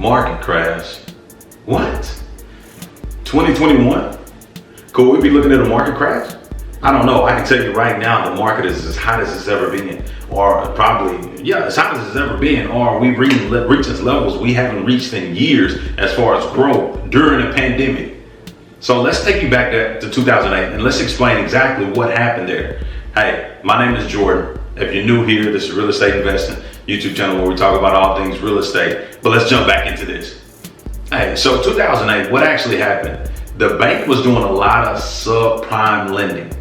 Market crash. What? 2021? Could we be looking at a market crash? I don't know. I can tell you right now, the market is as hot as it's ever been, or probably, as hot as it's ever been, or we reaching levels we haven't reached in years as far as growth during a pandemic. So let's take you back to 2008 and let's explain exactly what happened there. Hey, my name is Jordan. If you're new here, this is Real Estate Investing YouTube channel where we talk about all things real estate. But let's jump back into this. Hey, so 2008, what actually happened? The bank was doing a lot of subprime lending.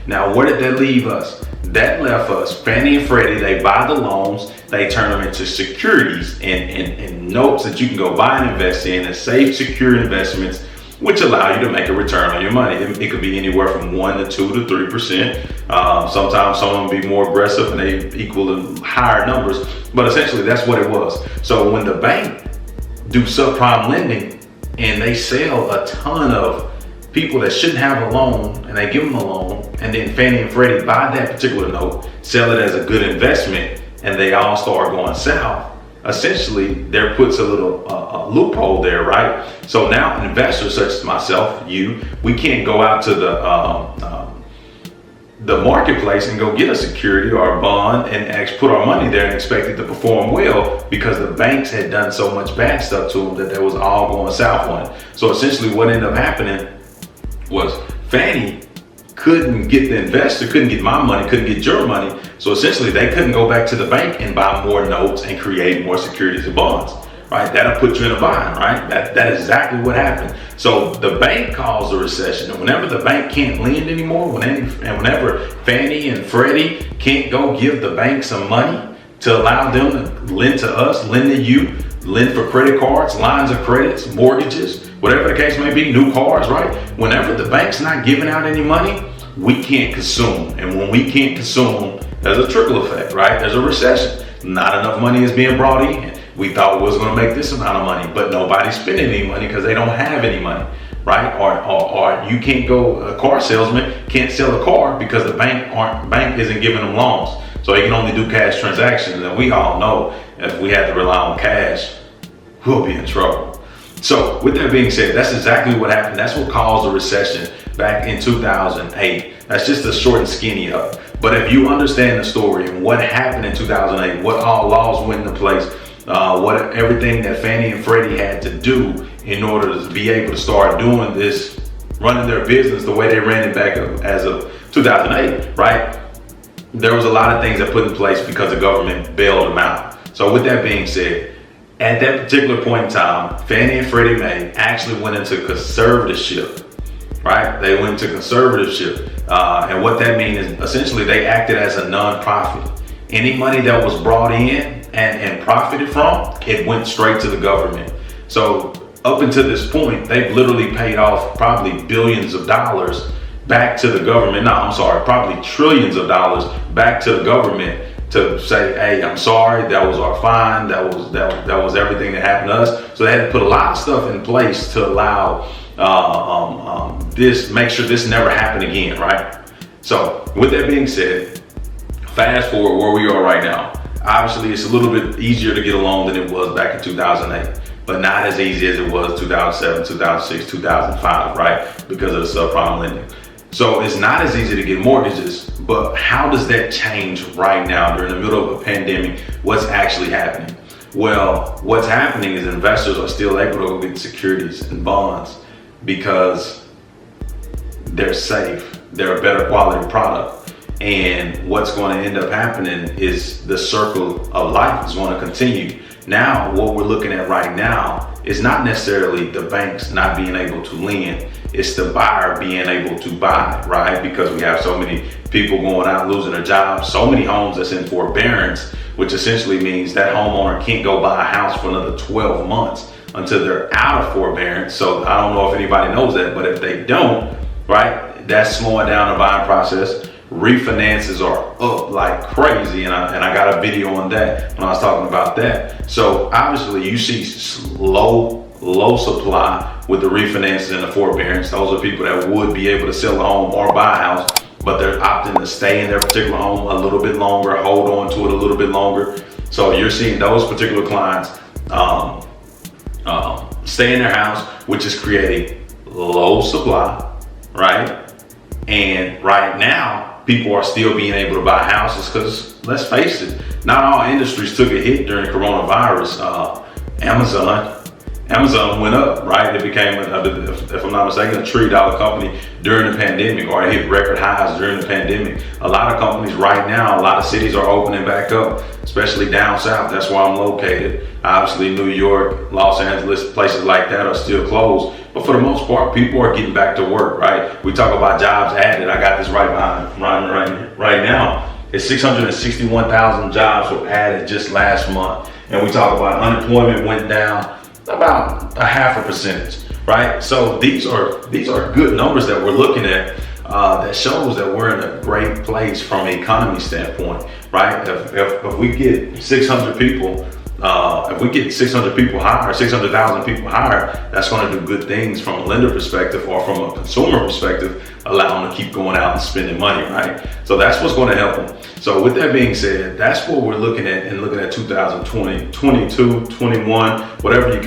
Now, where did that leave us? That left us, Fannie and Freddie, they buy the loans, they turn them into securities and notes that you can go buy and invest in, and safe, secure investments, which allow you to make a return on your money. It could be anywhere from 1 to 2 to 3%. Sometimes some of them be more aggressive and they equal higher numbers, but essentially that's what it was. So when the bank do subprime lending and they sell a ton of people that shouldn't have a loan and they give them a loan, and then Fannie and Freddie buy that particular note, sell it as a good investment, and they all start going south, essentially there puts a little loophole there, right? So now investors such as myself, we can't go out to the marketplace and go get a security or a bond and put our money there and expect it to perform well, because the banks had done so much bad stuff to them that they was all going south on it. So essentially what ended up happening was Fannie couldn't get the investor, couldn't get my money, couldn't get your money. So essentially they couldn't go back to the bank and buy more notes and create more securities and bonds, right? That'll put you in a bind, right? That is exactly what happened. So the bank caused a recession, and whenever the bank can't lend anymore, whenever Fannie and Freddie can't go give the bank some money to allow them to lend to us, lend to you, lend for credit cards, lines of credits, mortgages, whatever the case may be, new cars, right? Whenever the bank's not giving out any money, we can't consume. And when we can't consume, there's a trickle effect, right? There's a recession. Not enough money is being brought in. We thought we was gonna make this amount of money, but nobody's spending any money because they don't have any money, right? Or you can't go, a car salesman can't sell a car because the bank isn't giving them loans. So they can only do cash transactions. And we all know if we had to rely on cash, we'll be in trouble. So with that being said, that's exactly what happened. That's what caused the recession back in 2008. That's just a short and skinny of it. But if you understand the story and what happened in 2008, what all laws went into place, everything that Fannie and Freddie had to do in order to be able to start doing this, running their business the way they ran it back as of 2008, right? There was a lot of things that put in place because the government bailed them out. So with that being said, at that particular point in time, Fannie and Freddie Mae actually went into conservatorship, right? They went into conservatorship. And what that means is essentially they acted as a non-profit. Any money that was brought in and profited from, it went straight to the government. So up until this point, they've literally paid off probably billions of dollars back to the government. Probably trillions of dollars back to the government to say, hey, I'm sorry, that was our fine, that was everything that happened to us. So they had to put a lot of stuff in place to allow make sure this never happened again, right? So with that being said, fast forward where we are right now. Obviously, it's a little bit easier to get a loan than it was back in 2008, but not as easy as it was 2007, 2006, 2005, right? Because of the subprime lending. So it's not as easy to get mortgages, but how does that change right now during the middle of a pandemic? What's actually happening? Well, what's happening is investors are still able to go get securities and bonds because they're safe, they're a better quality product. And what's going to end up happening is the circle of life is going to continue. Now, what we're looking at right now is not necessarily the banks not being able to lend, it's the buyer being able to buy, right? Because we have so many people going out losing their jobs, so many homes that's in forbearance, which essentially means that homeowner can't go buy a house for another 12 months until they're out of forbearance. So I don't know if anybody knows that, but if they don't, right, that's slowing down the buying process. Refinances are up like crazy, and I got a video on that when I was talking about that. So obviously you see low supply with the refinances and the forbearance. Those are people that would be able to sell a home or buy a house, but they're opting to stay in their particular home a little bit longer, hold on to it a little bit longer. So you're seeing those particular clients stay in their house, which is creating low supply, right? And right now, people are still being able to buy houses because, let's face it, not all industries took a hit during coronavirus. Amazon went up, right? It became, if I'm not mistaken, $1 trillion company during the pandemic, or it hit record highs during the pandemic. A lot of companies right now, a lot of cities are opening back up, especially down south. That's where I'm located. Obviously, New York, Los Angeles, places like that are still closed. But for the most part, people are getting back to work, right? We talk about jobs added. I got this right now. It's 661,000 jobs were added just last month. And we talk about unemployment went down about 0.5%, right? So these are good numbers that we're looking at that shows that we're in a great place from an economy standpoint, right? If we get 600 people, if we get 600 people hired, 600,000 people hired, that's going to do good things from a lender perspective or from a consumer perspective, allow them to keep going out and spending money, right? So that's what's going to help them. So with that being said, that's what we're looking at, and looking at 2020, 22, 21, whatever the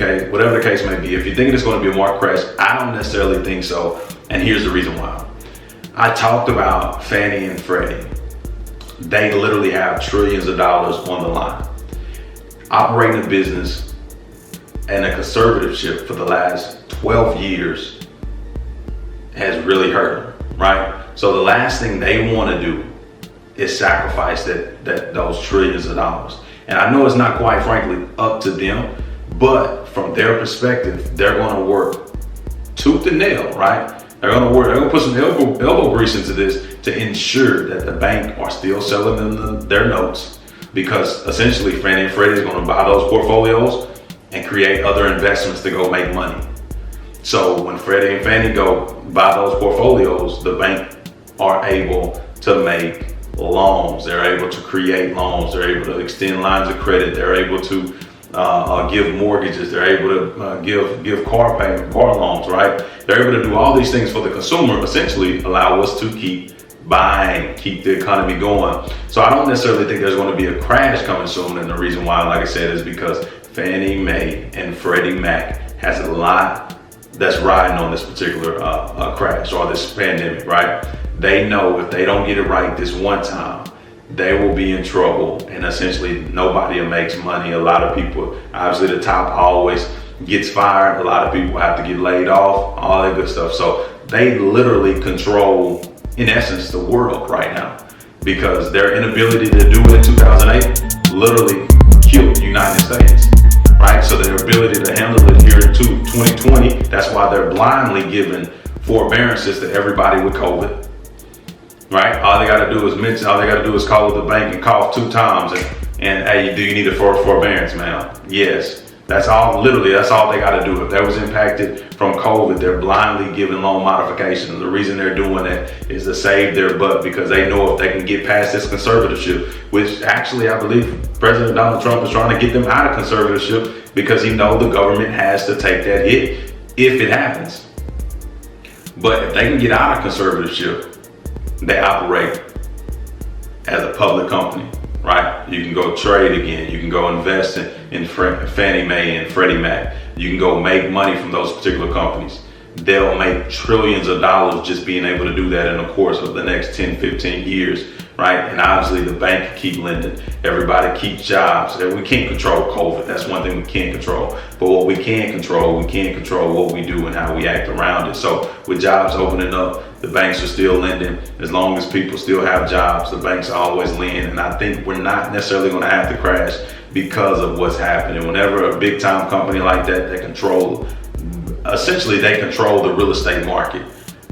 case may be. If you're thinking it's going to be a market crash, I don't necessarily think so. And here's the reason why. I talked about Fannie and Freddie. They literally have trillions of dollars on the line. Operating a business and a conservatorship for the last 12 years has really hurt them, right? So the last thing they want to do is sacrifice those trillions of dollars. And I know it's not quite frankly up to them, but from their perspective, they're going to work tooth and nail, right? They're going to put some elbow grease into this to ensure that the bank are still selling them their notes, because essentially Fannie and Freddie is going to buy those portfolios and create other investments to go make money. So when Freddie and Fannie go buy those portfolios, the bank are able to make loans. They're able to create loans. They're able to extend lines of credit. They're able to give mortgages. They're able to give car loans, right? They're able to do all these things for the consumer, essentially allow us to keep buying, keep the economy going. So I don't necessarily think there's going to be a crash coming soon. And the reason why, like I said, is because Fannie Mae and Freddie Mac has a lot that's riding on this particular crash or this pandemic, right? They know if they don't get it right this one time, they will be in trouble, and essentially nobody makes money. A lot of people, obviously the top always gets fired. A lot of people have to get laid off, all that good stuff. So they literally control, in essence, the world right now, because their inability to do it in 2008 literally killed the United States, right? So their ability to handle it here in 2020, that's why they're blindly giving forbearances to everybody with COVID, right? All they got to do is call the bank and cough 2 times and hey, do you need a forbearance, ma'am? Yes. That's all they got to do. If they was impacted from COVID, they're blindly giving loan modifications. The reason they're doing that is to save their butt, because they know if they can get past this conservatorship, which actually I believe President Donald Trump is trying to get them out of conservatorship, because he knows the government has to take that hit if it happens. But if they can get out of conservatorship, they operate as a public company, right? You can go trade again. You can go invest in Fannie Mae and Freddie Mac. You can go make money from those particular companies. They'll make trillions of dollars just being able to do that in the course of the next 10, 15 years, right? And obviously the bank can keep lending. Everybody keeps jobs. We can't control COVID. That's one thing we can't control. But what we can control what we do and how we act around it. So with jobs opening up, the banks are still lending. As long as people still have jobs, the banks always lend. And I think we're not necessarily going to have to crash because of what's happening. Whenever a big time company like that, they control the real estate market,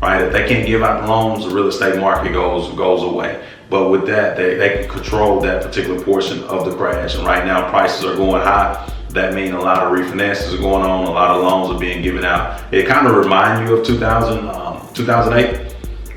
right? If they can't give out loans, the real estate market goes away. But with that, they can control that particular portion of the crash. And right now prices are going high. That means a lot of refinances are going on. A lot of loans are being given out. It kind of reminds you of 2008,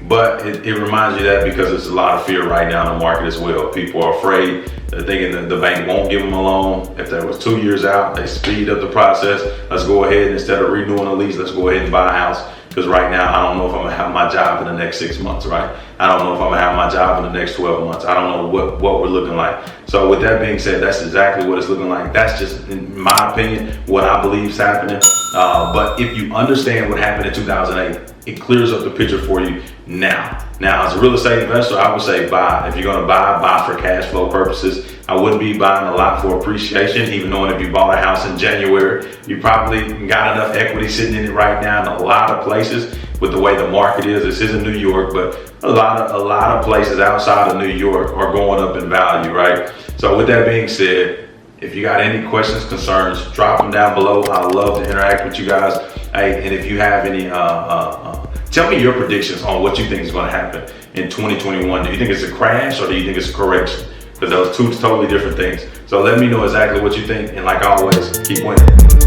but it reminds you that because there's a lot of fear right now in the market as well. People are afraid. They're thinking that the bank won't give them a loan. If that was 2 years out, they speed up the process. Let's go ahead, instead of renewing a lease, let's go ahead and buy a house Because right now, I don't know if I'm gonna have my job in the next 6 months, right? I don't know if I'm gonna have my job in the next 12 months. I don't know what we're looking like. So with that being said, that's exactly what it's looking like. That's just, in my opinion, what I believe is happening. But if you understand what happened in 2008, it clears up the picture for you now. Now, as a real estate investor, I would say buy. If you're gonna buy for cash flow purposes. I wouldn't be buying a lot for appreciation, even knowing if you bought a house in January, you probably got enough equity sitting in it right now in a lot of places with the way the market is. This isn't New York, but a lot of places outside of New York are going up in value, right? So with that being said, if you got any questions, concerns, drop them down below. I love to interact with you guys. Hey, and if you have any, tell me your predictions on what you think is going to happen in 2021. Do you think it's a crash or do you think it's a correction? Because those two totally different things. So let me know exactly what you think. And like always, keep winning.